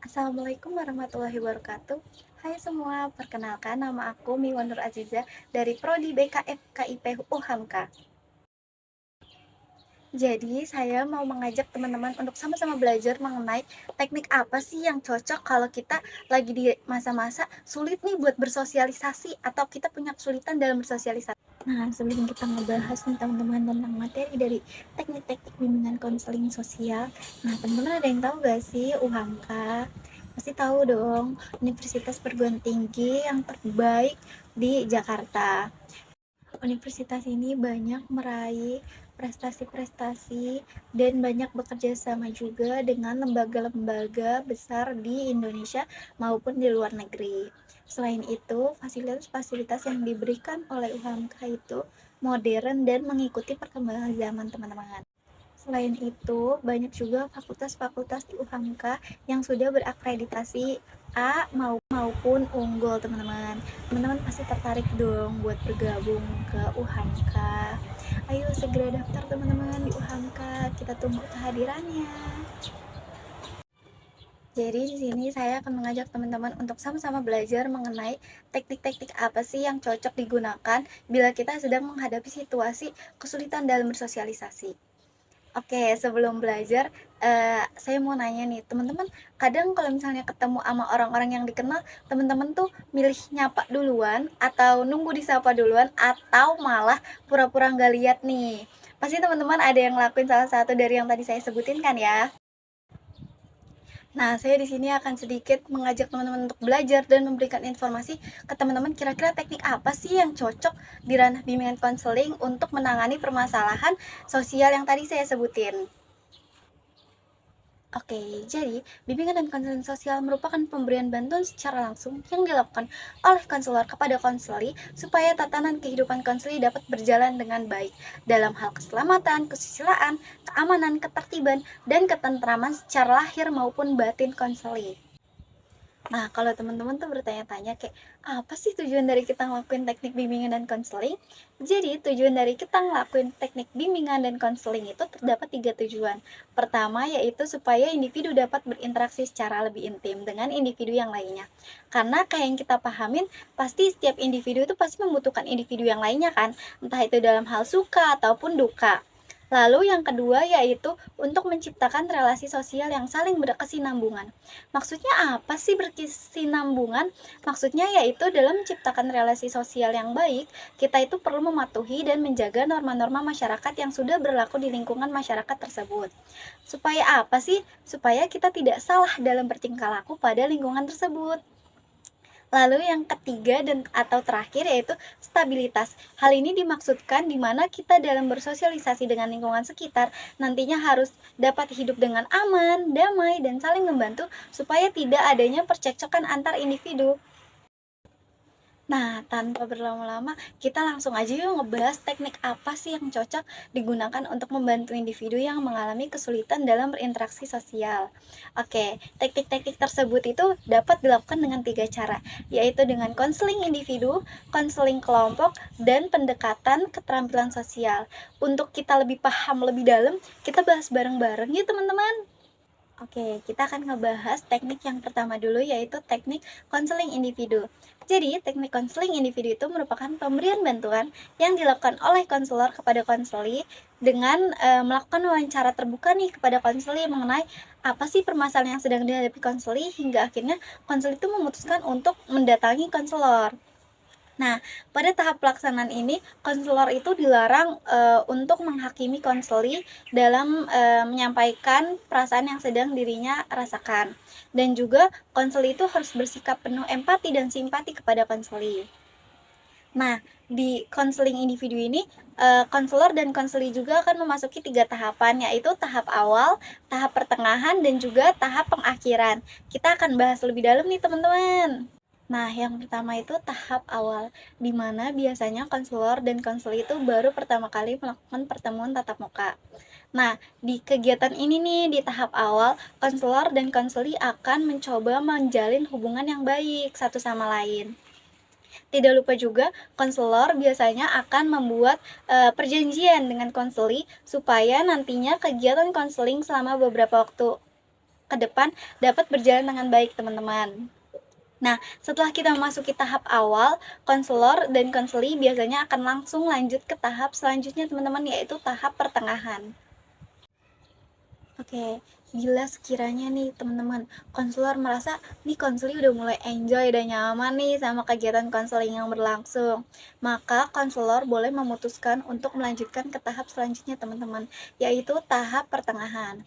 Assalamualaikum warahmatullahi wabarakatuh. Hai semua, perkenalkan nama aku Miwa Nur Aziza dari Prodi BKF KIP UHAMKA. Jadi, saya mau mengajak teman-teman untuk sama-sama belajar mengenai teknik apa sih yang cocok kalau kita lagi di masa-masa sulit nih buat bersosialisasi atau kita punya kesulitan dalam bersosialisasi. Nah, sebelum kita ngebahas nih teman-teman tentang materi dari teknik-teknik bimbingan konseling sosial, nah teman-teman ada yang tahu gak sih UHAMKA? Pasti tahu dong, Universitas Perguruan Tinggi yang terbaik di Jakarta. Universitas ini banyak meraih prestasi-prestasi dan banyak bekerja sama juga dengan lembaga-lembaga besar di Indonesia maupun di luar negeri. Selain itu, fasilitas-fasilitas yang diberikan oleh UHAMKA itu modern dan mengikuti perkembangan zaman teman-teman. Selain itu, banyak juga fakultas-fakultas di UHAMKA yang sudah berakreditasi A maupun unggul, teman-teman. Teman-teman pasti tertarik dong buat bergabung ke UHAMKA. Ayo segera daftar teman-teman di UHAMKA. Kita tunggu kehadirannya. Jadi di sini saya akan mengajak teman-teman untuk sama-sama belajar mengenai teknik-teknik apa sih yang cocok digunakan bila kita sedang menghadapi situasi kesulitan dalam bersosialisasi. Oke, sebelum belajar, saya mau nanya nih, teman-teman, kadang kalau misalnya ketemu sama orang-orang yang dikenal, teman-teman tuh milih nyapa duluan, atau nunggu disapa duluan, atau malah pura-pura nggak lihat nih. Pasti teman-teman ada yang ngelakuin salah satu dari yang tadi saya sebutin kan ya? Nah, saya di sini akan sedikit mengajak teman-teman untuk belajar dan memberikan informasi ke teman-teman kira-kira teknik apa sih yang cocok di ranah bimbingan konseling untuk menangani permasalahan sosial yang tadi saya sebutin. Oke, jadi bimbingan dan konseling sosial merupakan pemberian bantuan secara langsung yang dilakukan oleh konselor kepada konseli supaya tatanan kehidupan konseli dapat berjalan dengan baik dalam hal keselamatan, kesusilaan, keamanan, ketertiban, dan ketentraman secara lahir maupun batin konseli. Nah, kalau teman-teman tuh bertanya-tanya kayak, apa sih tujuan dari kita ngelakuin teknik bimbingan dan konseling? Jadi, tujuan dari kita ngelakuin teknik bimbingan dan konseling itu terdapat 3 tujuan. Pertama, yaitu supaya individu dapat berinteraksi secara lebih intim dengan individu yang lainnya. Karena kayak yang kita pahamin, pasti setiap individu itu pasti membutuhkan individu yang lainnya kan, entah itu dalam hal suka ataupun duka. Lalu yang kedua yaitu untuk menciptakan relasi sosial yang saling berkesinambungan. Maksudnya apa sih berkesinambungan? Maksudnya yaitu dalam menciptakan relasi sosial yang baik, kita itu perlu mematuhi dan menjaga norma-norma masyarakat yang sudah berlaku di lingkungan masyarakat tersebut. Supaya apa sih? Supaya kita tidak salah dalam bertingkah laku pada lingkungan tersebut. Lalu yang ketiga dan atau terakhir yaitu stabilitas. Hal ini dimaksudkan di mana kita dalam bersosialisasi dengan lingkungan sekitar nantinya harus dapat hidup dengan aman, damai, dan saling membantu supaya tidak adanya percekcokan antar individu. Nah, tanpa berlama-lama, kita langsung aja yuk ngebahas teknik apa sih yang cocok digunakan untuk membantu individu yang mengalami kesulitan dalam berinteraksi sosial. Oke, teknik-teknik tersebut itu dapat dilakukan dengan 3 cara, yaitu dengan konseling individu, konseling kelompok, dan pendekatan keterampilan sosial. Untuk kita lebih paham lebih dalam, kita bahas bareng-bareng ya teman-teman. Oke, kita akan ngebahas teknik yang pertama dulu yaitu teknik konseling individu. Jadi, teknik konseling individu itu merupakan pemberian bantuan yang dilakukan oleh konselor kepada konseli dengan melakukan wawancara terbuka nih kepada konseli mengenai apa sih permasalahan yang sedang dihadapi konseli hingga akhirnya konseli itu memutuskan untuk mendatangi konselor. Nah, pada tahap pelaksanaan ini, konselor itu dilarang untuk menghakimi konseli dalam menyampaikan perasaan yang sedang dirinya rasakan. Dan juga konseli itu harus bersikap penuh empati dan simpati kepada konseli. Nah, di konseling individu ini, konselor dan konseli juga akan memasuki 3 tahapan, yaitu tahap awal, tahap pertengahan, dan juga tahap pengakhiran. Kita akan bahas lebih dalam nih teman-teman. Nah, yang pertama itu tahap awal, di mana biasanya konselor dan konseli itu baru pertama kali melakukan pertemuan tatap muka. Nah, di kegiatan ini nih, di tahap awal, konselor dan konseli akan mencoba menjalin hubungan yang baik satu sama lain. Tidak lupa juga, konselor biasanya akan membuat perjanjian dengan konseli supaya nantinya kegiatan konseling selama beberapa waktu ke depan dapat berjalan dengan baik, teman-teman. Nah, setelah kita memasuki tahap awal, konselor dan konseli biasanya akan langsung lanjut ke tahap selanjutnya, teman-teman, yaitu tahap pertengahan. Oke, bila sekiranya nih teman-teman konselor merasa nih konseli udah mulai enjoy dan nyaman nih sama kegiatan konseling yang berlangsung, maka konselor boleh memutuskan untuk melanjutkan ke tahap selanjutnya, teman-teman, yaitu tahap pertengahan.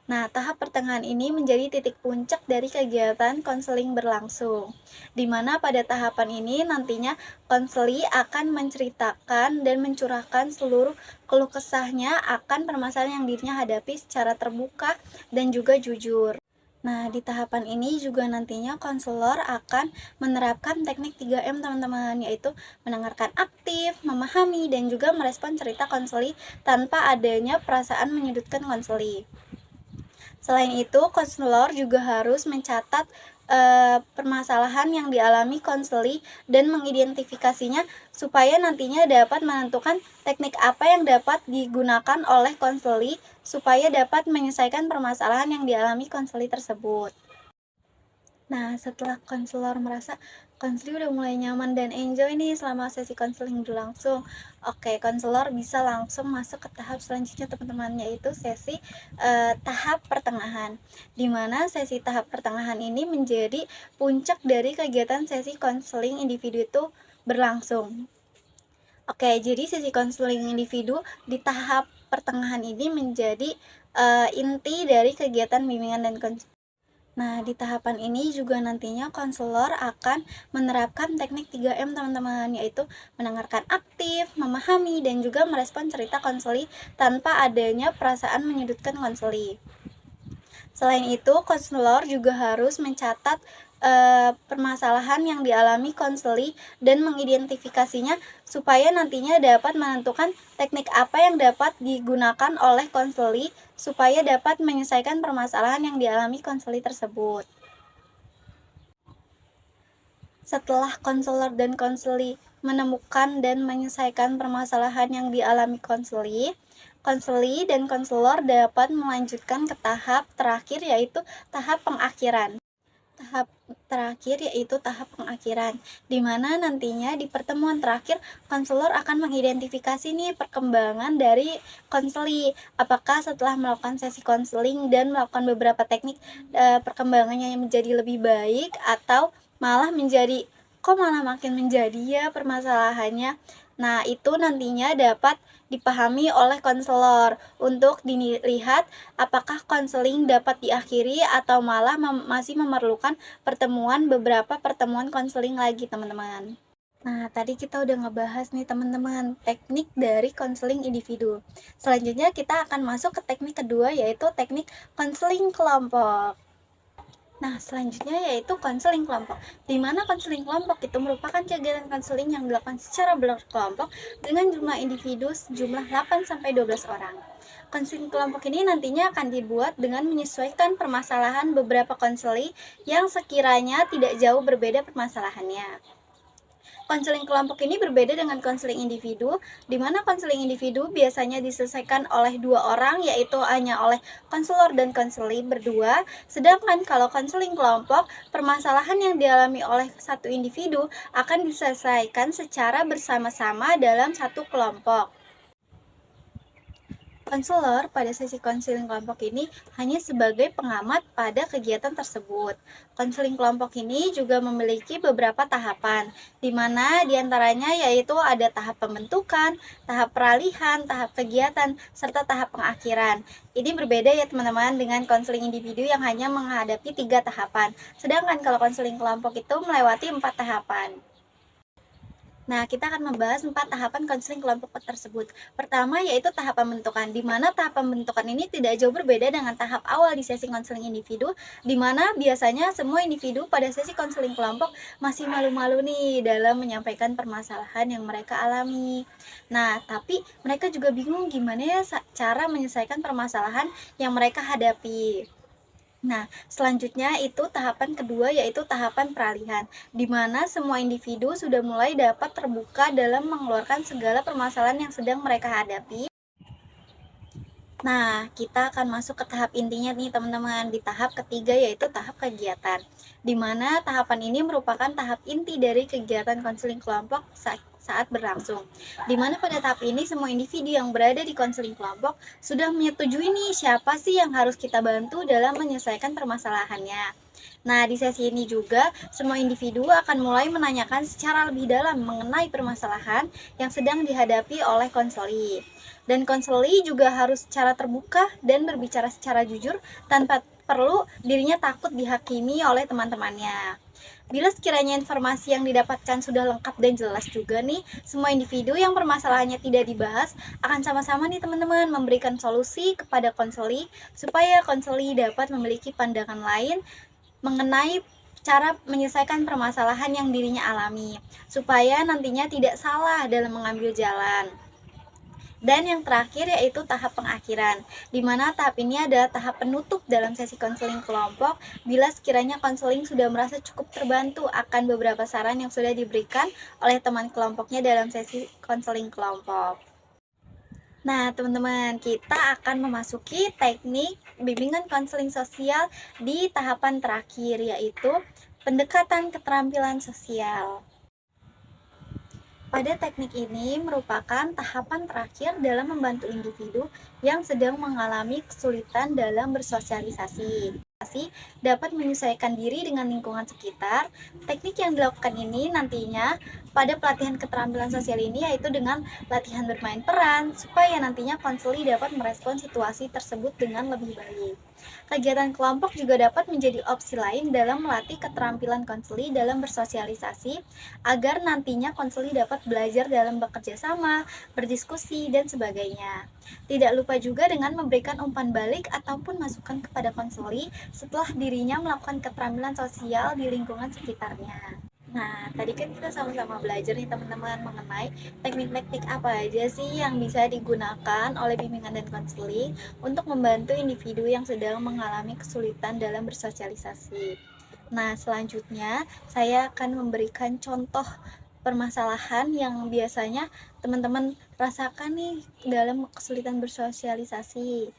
Nah, tahap pertengahan ini menjadi titik puncak dari kegiatan konseling berlangsung, di mana pada tahapan ini nantinya konseli akan menceritakan dan mencurahkan seluruh keluh kesahnya akan permasalahan yang dirinya hadapi secara terbuka dan juga jujur. Nah, di tahapan ini juga nantinya konselor akan menerapkan teknik 3M, teman-teman, yaitu mendengarkan aktif, memahami, dan juga merespon cerita konseli tanpa adanya perasaan menyudutkan konseli. Selain itu, konselor juga harus mencatat permasalahan yang dialami konseli dan mengidentifikasinya supaya nantinya dapat menentukan teknik apa yang dapat digunakan oleh konseli supaya dapat menyelesaikan permasalahan yang dialami konseli tersebut. Nah, setelah konselor merasa konseli udah mulai nyaman dan enjoy nih selama sesi konseling berlangsung, oke, konselor bisa langsung masuk ke tahap selanjutnya, teman-teman, yaitu sesi tahap pertengahan. Dimana sesi tahap pertengahan ini menjadi puncak dari kegiatan sesi konseling individu itu berlangsung. Oke, jadi sesi konseling individu di tahap pertengahan ini menjadi inti dari kegiatan bimbingan dan konseling. Nah, di tahapan ini juga nantinya konselor akan menerapkan teknik 3M, teman-teman, yaitu mendengarkan aktif, memahami, dan juga merespon cerita konseli tanpa adanya perasaan menyudutkan konseli. Selain itu, konselor juga harus mencatat permasalahan yang dialami konseli dan mengidentifikasinya supaya nantinya dapat menentukan teknik apa yang dapat digunakan oleh konseli supaya dapat menyelesaikan permasalahan yang dialami konseli tersebut. Setelah konselor dan konseli menemukan dan menyelesaikan permasalahan yang dialami konseli dan konselor dapat melanjutkan ke tahap terakhir, yaitu tahap pengakhiran. Tahap terakhir yaitu tahap pengakhiran, di mana nantinya di pertemuan terakhir konselor akan mengidentifikasi nih perkembangan dari konseli. Apakah setelah melakukan sesi konseling dan melakukan beberapa teknik perkembangannya yang menjadi lebih baik atau malah menjadi kok malah makin menjadi ya permasalahannya. Nah, itu nantinya dapat dipahami oleh konselor untuk dilihat apakah konseling dapat diakhiri atau malah masih memerlukan beberapa pertemuan konseling lagi, teman-teman. Nah, tadi kita udah ngebahas nih, teman-teman, teknik dari konseling individu. Selanjutnya kita akan masuk ke teknik kedua, yaitu teknik konseling kelompok. Nah, selanjutnya yaitu konseling kelompok, di mana konseling kelompok itu merupakan kegiatan konseling yang dilakukan secara berkelompok dengan jumlah individu sejumlah 8-12 orang. Konseling kelompok ini nantinya akan dibuat dengan menyesuaikan permasalahan beberapa konseling yang sekiranya tidak jauh berbeda permasalahannya. Konseling kelompok ini berbeda dengan konseling individu, di mana konseling individu biasanya diselesaikan oleh 2 orang, yaitu hanya oleh konselor dan konseli berdua. Sedangkan kalau konseling kelompok, permasalahan yang dialami oleh satu individu akan diselesaikan secara bersama-sama dalam satu kelompok. Konselor pada sesi konseling kelompok ini hanya sebagai pengamat pada kegiatan tersebut. Konseling kelompok ini juga memiliki beberapa tahapan, di mana diantaranya yaitu ada tahap pembentukan, tahap peralihan, tahap kegiatan, serta tahap pengakhiran. Ini berbeda ya teman-teman dengan konseling individu yang hanya menghadapi 3 tahapan, sedangkan kalau konseling kelompok itu melewati 4 tahapan. Nah, kita akan membahas 4 tahapan konseling kelompok tersebut. Pertama yaitu tahap pembentukan, di mana tahap pembentukan ini tidak jauh berbeda dengan tahap awal di sesi konseling individu, di mana biasanya semua individu pada sesi konseling kelompok masih malu-malu nih dalam menyampaikan permasalahan yang mereka alami. Nah, tapi mereka juga bingung gimana ya cara menyelesaikan permasalahan yang mereka hadapi. Nah, selanjutnya itu tahapan kedua yaitu tahapan peralihan, di mana semua individu sudah mulai dapat terbuka dalam mengeluarkan segala permasalahan yang sedang mereka hadapi. Nah, kita akan masuk ke tahap intinya nih teman-teman, di tahap ketiga yaitu tahap kegiatan. Di mana tahapan ini merupakan tahap inti dari kegiatan konseling kelompok saat berlangsung. Di mana pada tahap ini semua individu yang berada di konseling kelompok sudah menyetujui nih siapa sih yang harus kita bantu dalam menyelesaikan permasalahannya. Nah, di sesi ini juga semua individu akan mulai menanyakan secara lebih dalam mengenai permasalahan yang sedang dihadapi oleh konseli. Dan konseli juga harus secara terbuka dan berbicara secara jujur tanpa perlu dirinya takut dihakimi oleh teman-temannya. Bila sekiranya informasi yang didapatkan sudah lengkap dan jelas juga nih, semua individu yang permasalahannya tidak dibahas akan sama-sama nih teman-teman memberikan solusi kepada konseli supaya konseli dapat memiliki pandangan lain mengenai cara menyelesaikan permasalahan yang dirinya alami, supaya nantinya tidak salah dalam mengambil jalan. Dan yang terakhir yaitu tahap pengakhiran, di mana tahap ini adalah tahap penutup dalam sesi konseling kelompok bila sekiranya konseling sudah merasa cukup terbantu akan beberapa saran yang sudah diberikan oleh teman kelompoknya dalam sesi konseling kelompok. Nah, teman-teman, kita akan memasuki teknik bimbingan konseling sosial di tahapan terakhir, yaitu pendekatan keterampilan sosial. Pada teknik ini merupakan tahapan terakhir dalam membantu individu yang sedang mengalami kesulitan dalam bersosialisasi. Dapat menyesuaikan diri dengan lingkungan sekitar. Teknik yang dilakukan ini nantinya pada pelatihan keterampilan sosial ini yaitu dengan latihan bermain peran supaya nantinya konseli dapat merespon situasi tersebut dengan lebih baik. Kegiatan kelompok juga dapat menjadi opsi lain dalam melatih keterampilan konseli dalam bersosialisasi agar nantinya konseli dapat belajar dalam bekerja sama, berdiskusi, dan sebagainya. Tidak lupa juga dengan memberikan umpan balik ataupun masukan kepada konseli setelah dirinya melakukan keterampilan sosial di lingkungan sekitarnya. Nah, tadi kan kita sama-sama belajar nih teman-teman mengenai teknik-teknik apa aja sih yang bisa digunakan oleh bimbingan dan konseling untuk membantu individu yang sedang mengalami kesulitan dalam bersosialisasi. Nah, selanjutnya saya akan memberikan contoh permasalahan yang biasanya teman-teman rasakan nih dalam kesulitan bersosialisasi.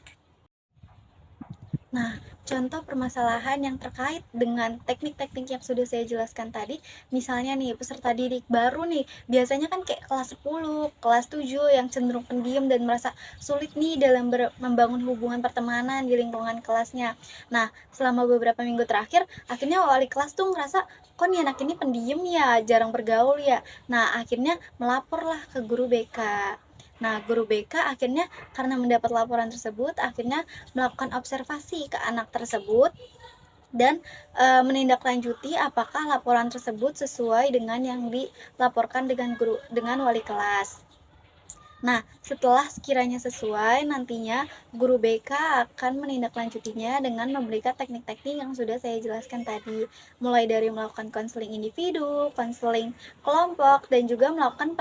Nah, contoh permasalahan yang terkait dengan teknik-teknik yang sudah saya jelaskan tadi, misalnya nih peserta didik baru nih, biasanya kan kayak kelas 10, kelas 7 yang cenderung pendiam dan merasa sulit nih dalam membangun hubungan pertemanan di lingkungan kelasnya. Nah, selama beberapa minggu terakhir, akhirnya wali kelas tuh ngerasa, kok nih anak ini pendiam ya, jarang bergaul ya. Nah, akhirnya melaporlah ke guru BK. Nah, guru BK akhirnya karena mendapat laporan tersebut, akhirnya melakukan observasi ke anak tersebut dan menindaklanjuti apakah laporan tersebut sesuai dengan yang dilaporkan dengan wali kelas. Nah, setelah sekiranya sesuai, nantinya guru BK akan menindaklanjutinya dengan memberikan teknik-teknik yang sudah saya jelaskan tadi, mulai dari melakukan konseling individu, konseling kelompok, dan juga melakukan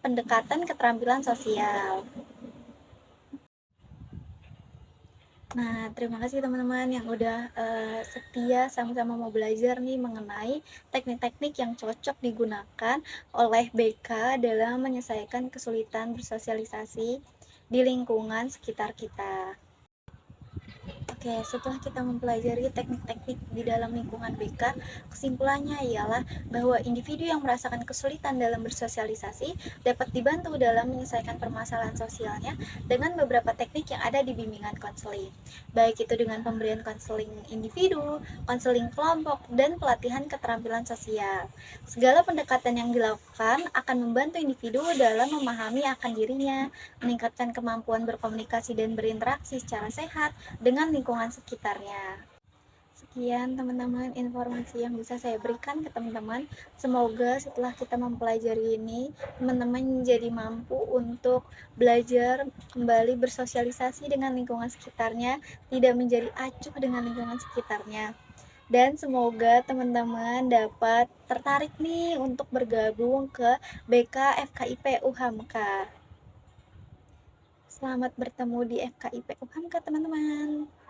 pendekatan keterampilan sosial. Nah, terima kasih teman-teman yang udah setia sama-sama mau belajar nih mengenai teknik-teknik yang cocok digunakan oleh BK dalam menyelesaikan kesulitan bersosialisasi di lingkungan sekitar kita. Oke, setelah kita mempelajari teknik-teknik di dalam lingkungan BK, kesimpulannya ialah bahwa individu yang merasakan kesulitan dalam bersosialisasi dapat dibantu dalam menyelesaikan permasalahan sosialnya dengan beberapa teknik yang ada di bimbingan konseling, baik itu dengan pemberian konseling individu, konseling kelompok, dan pelatihan keterampilan sosial. Segala pendekatan yang dilakukan akan membantu individu dalam memahami akan dirinya, meningkatkan kemampuan berkomunikasi dan berinteraksi secara sehat dengan lingkungan sekitarnya. Sekian teman-teman informasi yang bisa saya berikan ke teman-teman. Semoga setelah kita mempelajari ini, teman-teman menjadi mampu untuk belajar kembali bersosialisasi dengan lingkungan sekitarnya, tidak menjadi acuh dengan lingkungan sekitarnya. Dan semoga teman-teman dapat tertarik nih untuk bergabung ke BK FKIP UHAMKA. Selamat bertemu di FKIP UHAMKA teman-teman.